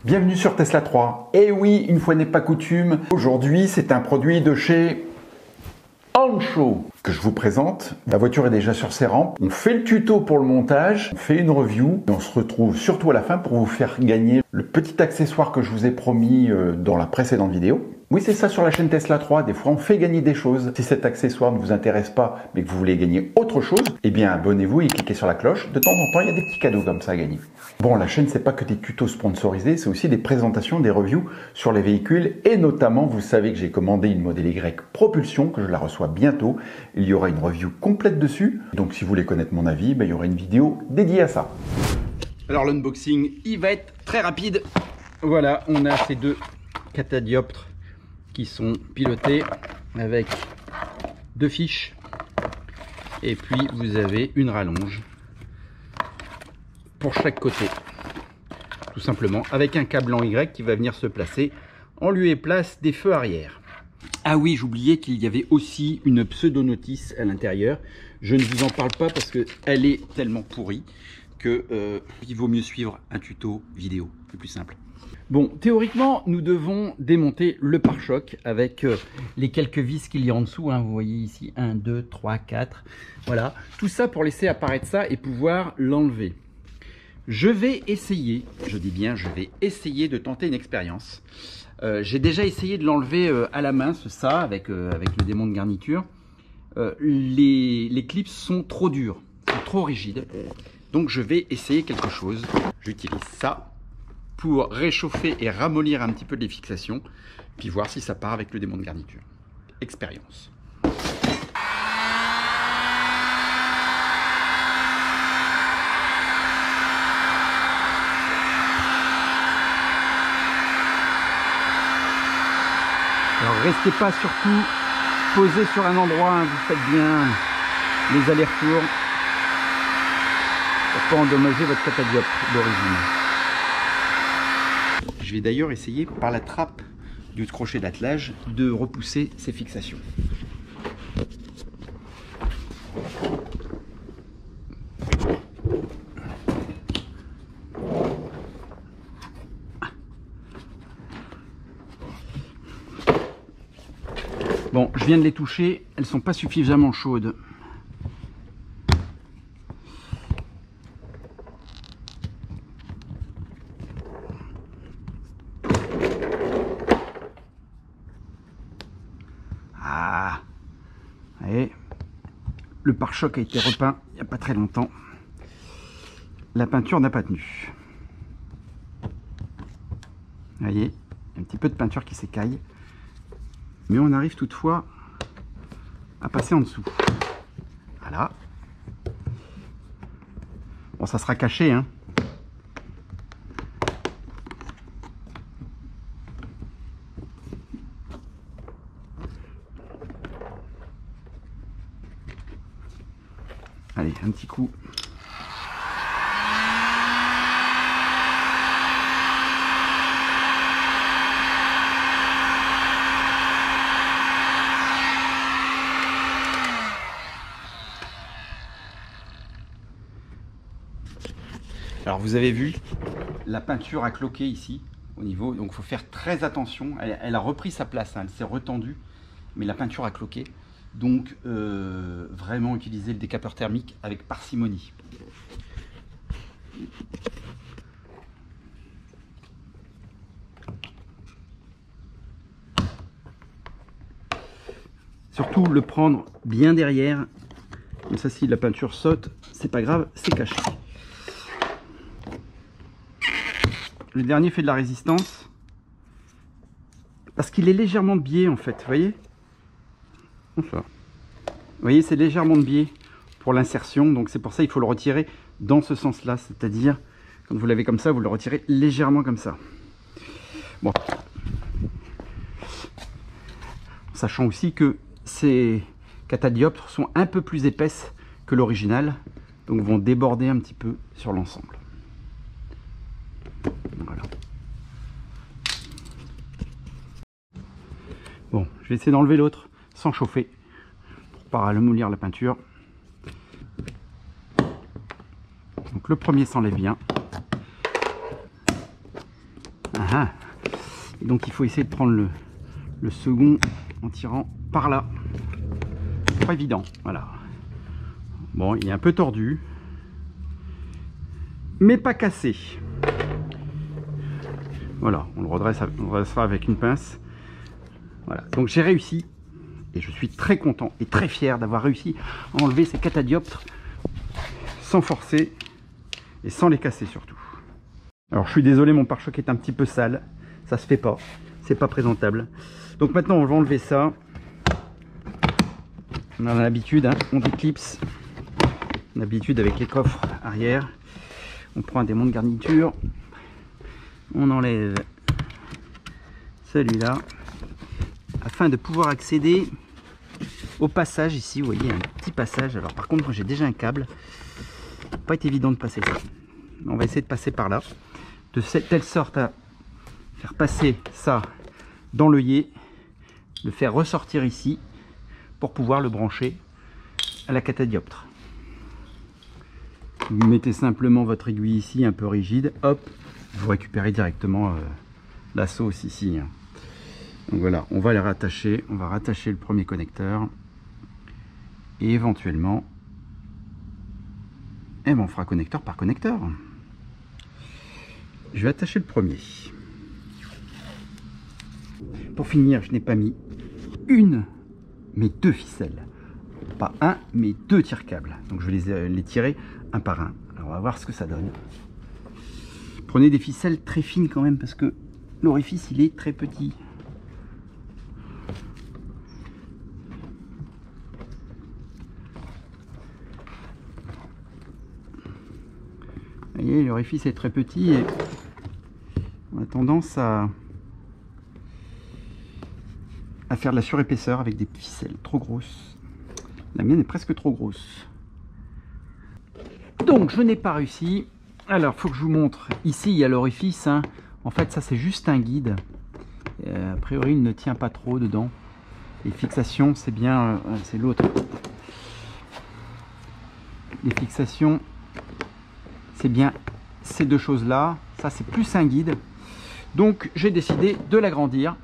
Bienvenue sur Tesla 3. Et oui, une fois n'est pas coutume, aujourd'hui c'est un produit de chez Ancho que je vous présente. La voiture est déjà sur ses rampes. On fait le tuto pour le montage, on fait une review et on se retrouve surtout à la fin pour vous faire gagner le petit accessoire que je vous ai promis dans la précédente vidéo. Oui, c'est ça sur la chaîne Tesla 3, des fois on fait gagner des choses. Si cet accessoire ne vous intéresse pas, mais que vous voulez gagner autre chose, eh bien abonnez-vous et cliquez sur la cloche. De temps en temps, il y a des petits cadeaux comme ça à gagner. Bon, la chaîne, c'est pas que des tutos sponsorisés, c'est aussi des présentations, des reviews sur les véhicules. Et notamment, vous savez que j'ai commandé une Model Y Propulsion, que je la reçois bientôt. Il y aura une review complète dessus. Donc si vous voulez connaître mon avis, il y aura une vidéo dédiée à ça. Alors l'unboxing, il va être très rapide. Voilà, on a ces deux catadioptres qui sont pilotés avec deux fiches. Et puis vous avez une rallonge pour chaque côté. Tout simplement avec un câble en Y qui va venir se placer en lieu et place des feux arrière. Ah oui, j'oubliais qu'il y avait aussi une pseudo-notice à l'intérieur. Je ne vous en parle pas parce qu'elle est tellement pourrie que il vaut mieux suivre un tuto vidéo, le plus simple. Bon, théoriquement, nous devons démonter le pare-choc avec les quelques vis qu'il y a en dessous. Hein. Vous voyez ici 1, 2, 3, 4. Voilà, tout ça pour laisser apparaître ça et pouvoir l'enlever. Je vais essayer, je dis bien, je vais essayer de tenter une expérience. J'ai déjà essayé de l'enlever à la main, ça, avec le démon de garniture. Les clips sont trop durs, sont trop rigides. Donc je vais essayer quelque chose. J'utilise ça pour réchauffer et ramollir un petit peu les fixations, puis voir si ça part avec le démon de garniture. Expérience. Alors restez pas surtout posé sur un endroit, hein, vous faites bien les allers-retours pour pas endommager votre catadioptre d'origine. Je vais d'ailleurs essayer par la trappe du crochet d'attelage de repousser ces fixations. Bon, je viens de les toucher, elles sont pas suffisamment chaudes. Ah, et le pare-choc a été repeint il n'y a pas très longtemps. La peinture n'a pas tenu. Vous voyez, il y a un petit peu de peinture qui s'écaille. Mais on arrive toutefois à passer en dessous. Voilà. Bon, ça sera caché, hein. Allez, un petit coup. Alors vous avez vu, la peinture a cloqué ici au niveau, donc il faut faire très attention. Elle a repris sa place, hein, elle s'est retendue, mais la peinture a cloqué. Donc vraiment utiliser le décapeur thermique avec parcimonie. Surtout le prendre bien derrière, comme ça si la peinture saute, c'est pas grave, c'est caché. Le dernier fait de la résistance parce qu'il est légèrement de biais en fait, vous voyez. Vous voyez, c'est légèrement de biais pour l'insertion, donc c'est pour ça qu'il faut le retirer dans ce sens-là, c'est-à-dire quand vous l'avez comme ça, vous le retirez légèrement comme ça. Bon, sachant aussi que ces catadioptres sont un peu plus épaisses que l'original, donc vont déborder un petit peu sur l'ensemble. Voilà. Bon, je vais essayer d'enlever l'autre sans chauffer pour pas ramollir la peinture. Donc le premier s'enlève bien. Ah. Et donc il faut essayer de prendre le second en tirant par là. Pas évident, voilà. Bon, il est un peu tordu, mais pas cassé. Voilà, on le redressera avec une pince. Voilà, donc j'ai réussi et je suis très content et très fier d'avoir réussi à enlever ces catadioptres sans forcer et sans les casser surtout. Alors je suis désolé, mon pare-choc est un petit peu sale, ça se fait pas, c'est pas présentable. Donc maintenant on va enlever ça. On a l'habitude, hein, on déclipse. On a l'habitude avec les coffres arrière. On prend un démon de garniture. On enlève celui-là afin de pouvoir accéder au passage ici. Vous voyez un petit passage. Alors par contre, moi j'ai déjà un câble. Pas été évident de passer ça. On va essayer de passer par là, de telle sorte à faire passer ça dans l'œillet, le faire ressortir ici pour pouvoir le brancher à la catadioptre. Vous mettez simplement votre aiguille ici un peu rigide, hop, vous récupérez directement la sauce ici. Donc voilà, on va les rattacher, on va rattacher le premier connecteur et éventuellement, on fera connecteur par connecteur. Je vais attacher le premier. Pour finir, je n'ai pas mis mais deux ficelles. Pas un, mais deux tire-câbles. Donc je vais les tirer un par un. Alors on va voir ce que ça donne. Prenez des ficelles très fines quand même parce que l'orifice il est très petit. Vous voyez, l'orifice est très petit et on a tendance à faire de la surépaisseur avec des ficelles trop grosses. La mienne est presque trop grosse. Donc je n'ai pas réussi. Alors il faut que je vous montre. Ici il y a l'orifice. Hein. En fait ça c'est juste un guide. A priori il ne tient pas trop dedans. Les fixations c'est bien... c'est l'autre. Les fixations c'est bien ces deux choses là. Ça c'est plus un guide. Donc j'ai décidé de l'agrandir.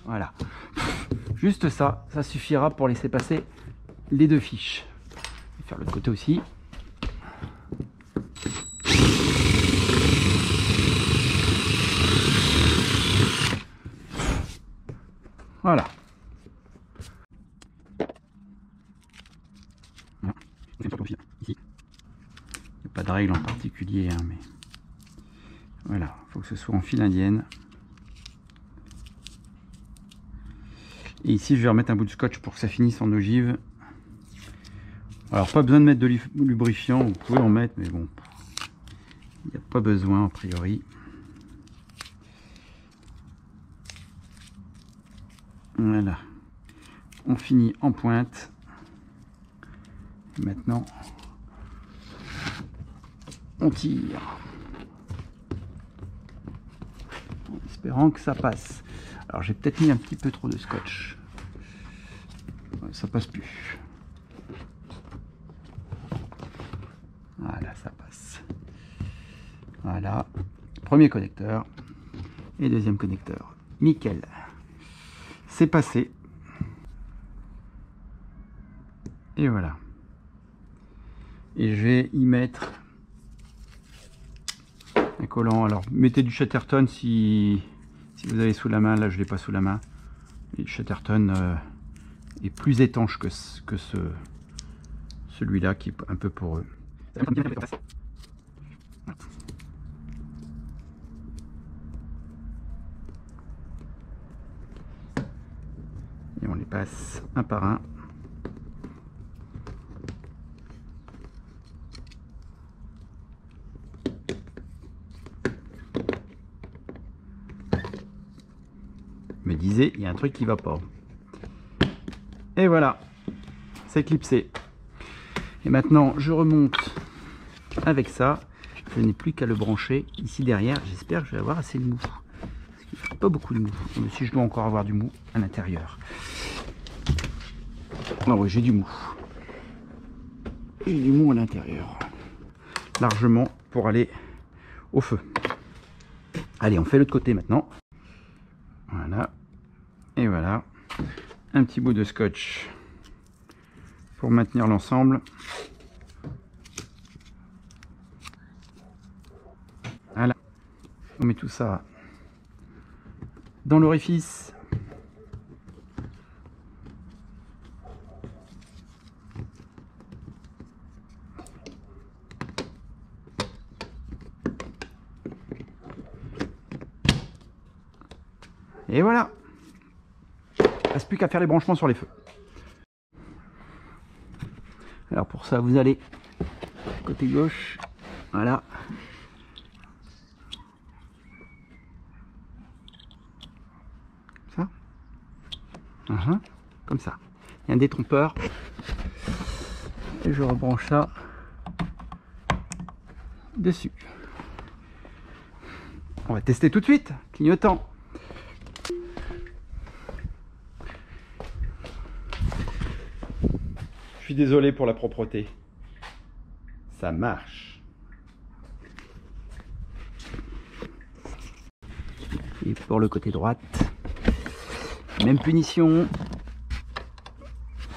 Voilà, juste ça, ça suffira pour laisser passer les deux fiches. Je vais faire l'autre côté aussi. Voilà. Ici. Il n'y a pas de règle en particulier, hein, mais voilà, il faut que ce soit en file indienne. Et ici je vais remettre un bout de scotch pour que ça finisse en ogive. Alors pas besoin de mettre de lubrifiant, vous pouvez en mettre mais bon, il n'y a pas besoin a priori. Voilà, on finit en pointe. Maintenant on tire en espérant que ça passe. Alors j'ai peut-être mis un petit peu trop de scotch. Ça passe plus. Voilà, ça passe. Voilà. Premier connecteur. Et deuxième connecteur. Nickel. C'est passé. Et voilà. Et je vais y mettre un collant. Alors mettez du Chatterton si vous avez sous la main. Là je l'ai pas sous la main. Et le Chatterton est plus étanche que celui-là qui est un peu poreux. Et on les passe un par un. Me disait, il y a un truc qui va pas. Et voilà, c'est clipsé. Et maintenant, je remonte avec ça. Je n'ai plus qu'à le brancher ici derrière. J'espère que je vais avoir assez de mou. Parce qu'il ne faut pas beaucoup de mou. Mais si je dois encore avoir du mou à l'intérieur. Ah oui, j'ai du mou. et du mou à l'intérieur. Largement pour aller au feu. Allez, on fait l'autre côté maintenant. Voilà. Et voilà. Un petit bout de scotch pour maintenir l'ensemble. Voilà. On met tout ça dans l'orifice. Et voilà. Il ne reste plus qu'à faire les branchements sur les feux. Alors pour ça, vous allez côté gauche. Voilà. Ça. Comme ça. Il y a un détrompeur. Et je rebranche ça dessus. On va tester tout de suite. Clignotant. Je suis désolé pour la propreté. Ça marche. Et pour le côté droite, même punition.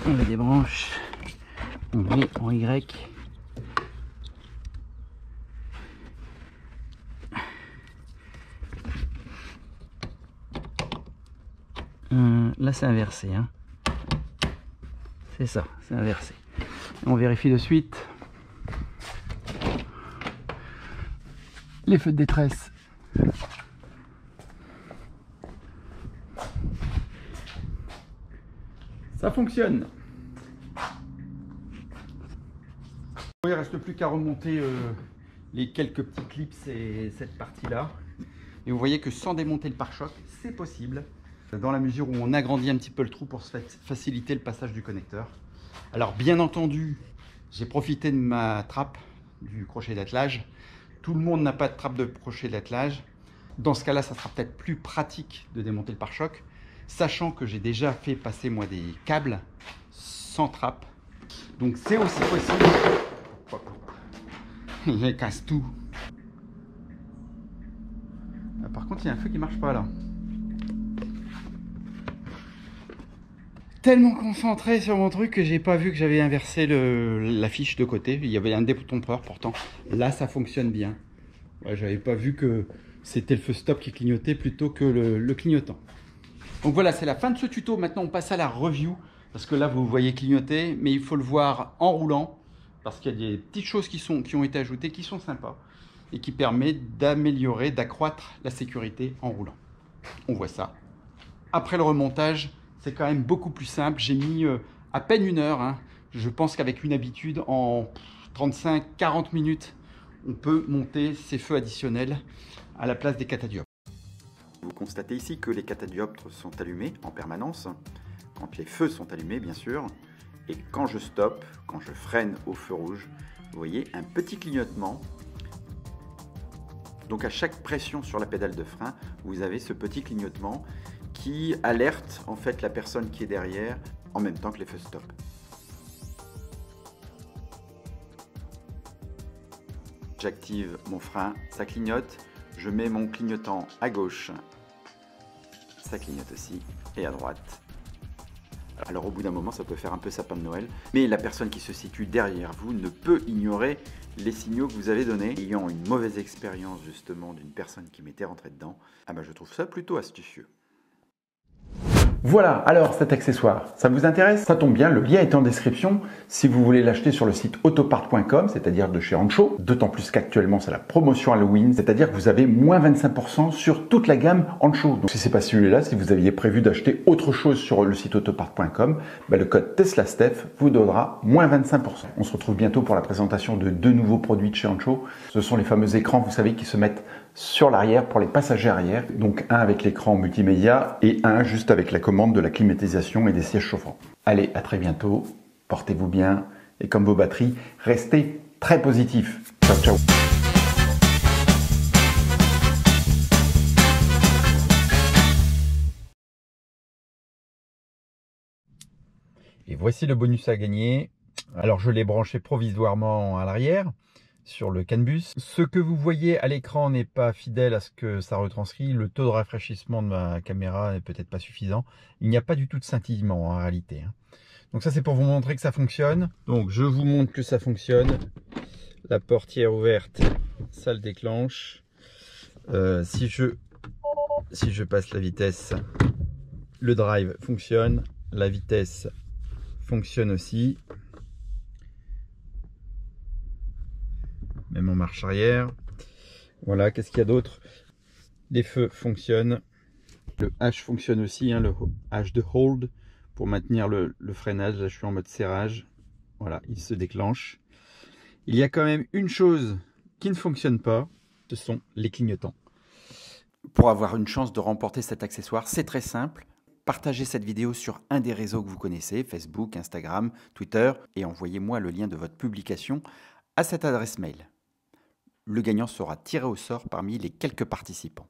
On le débranche. On met en Y. Là c'est inversé. Hein. C'est ça, c'est inversé. On vérifie de suite. Les feux de détresse. Ça fonctionne. Il ne reste plus qu'à remonter les quelques petits clips et cette partie-là. Et vous voyez que sans démonter le pare-choc, c'est possible. Dans la mesure où on agrandit un petit peu le trou pour faciliter le passage du connecteur. Alors bien entendu, j'ai profité de ma trappe du crochet d'attelage. Tout le monde n'a pas de trappe de crochet d'attelage. Dans ce cas-là, ça sera peut-être plus pratique de démonter le pare-choc, sachant que j'ai déjà fait passer moi des câbles sans trappe. Donc c'est aussi possible. Je casse tout. Par contre, il y a un feu qui marche pas là. Tellement concentré sur mon truc que j'ai pas vu que j'avais inversé la fiche de côté. Il y avait un détrompeur pourtant. Là, ça fonctionne bien. Ouais, j'avais pas vu que c'était le feu stop qui clignotait plutôt que le clignotant. Donc voilà, c'est la fin de ce tuto. Maintenant, on passe à la review. Parce que là, vous voyez clignoter, mais il faut le voir en roulant. Parce qu'il y a des petites choses qui ont été ajoutées, qui sont sympas. Et qui permettent d'améliorer, d'accroître la sécurité en roulant. On voit ça. Après le remontage, c'est quand même beaucoup plus simple. J'ai mis à peine 1 heure. Hein. Je pense qu'avec une habitude, en 35-40 minutes, on peut monter ces feux additionnels à la place des catadioptres. Vous constatez ici que les catadioptres sont allumés en permanence, quand les feux sont allumés bien sûr, et quand je stoppe, quand je freine au feu rouge, vous voyez un petit clignotement. Donc à chaque pression sur la pédale de frein, vous avez ce petit clignotement qui alerte en fait la personne qui est derrière en même temps que les feux stop. J'active mon frein, ça clignote, je mets mon clignotant à gauche, ça clignote aussi, et à droite. Alors au bout d'un moment ça peut faire un peu sapin de Noël, mais la personne qui se situe derrière vous ne peut ignorer les signaux que vous avez donnés. Ayant une mauvaise expérience justement d'une personne qui m'était rentrée dedans, je trouve ça plutôt astucieux. Voilà, alors cet accessoire, ça vous intéresse? Ça tombe bien, le lien est en description si vous voulez l'acheter sur le site autopart.com, c'est-à-dire de chez Ancho. D'autant plus qu'actuellement c'est la promotion Halloween, c'est-à-dire que vous avez moins 25% sur toute la gamme Ancho. Donc si c'est pas celui-là, si vous aviez prévu d'acheter autre chose sur le site autopart.com, le code TESLASTEPH vous donnera moins 25%. On se retrouve bientôt pour la présentation de 2 nouveaux produits de chez Ancho. Ce sont les fameux écrans, vous savez, qui se mettent sur l'arrière pour les passagers arrière. Donc un avec l'écran multimédia et un juste avec la commande de la climatisation et des sièges chauffants. Allez, à très bientôt, portez-vous bien et comme vos batteries, restez très positifs. Ciao, ciao. Et voici le bonus à gagner. Alors je l'ai branché provisoirement à l'arrière sur le CAN bus. Ce que vous voyez à l'écran n'est pas fidèle à ce que ça retranscrit. Le taux de rafraîchissement de ma caméra n'est peut-être pas suffisant. Il n'y a pas du tout de scintillement en réalité. Donc ça c'est pour vous montrer que ça fonctionne. Donc je vous montre que ça fonctionne. La portière ouverte, ça le déclenche. Si je passe la vitesse, le drive fonctionne. La vitesse fonctionne aussi. Même en marche arrière. Voilà, qu'est-ce qu'il y a d'autre? Les feux fonctionnent. Le H fonctionne aussi, hein, le H de hold pour maintenir le freinage. Là, je suis en mode serrage. Voilà, il se déclenche. Il y a quand même une chose qui ne fonctionne pas, ce sont les clignotants. Pour avoir une chance de remporter cet accessoire, c'est très simple. Partagez cette vidéo sur un des réseaux que vous connaissez, Facebook, Instagram, Twitter, et envoyez-moi le lien de votre publication à cette adresse mail. Le gagnant sera tiré au sort parmi les quelques participants.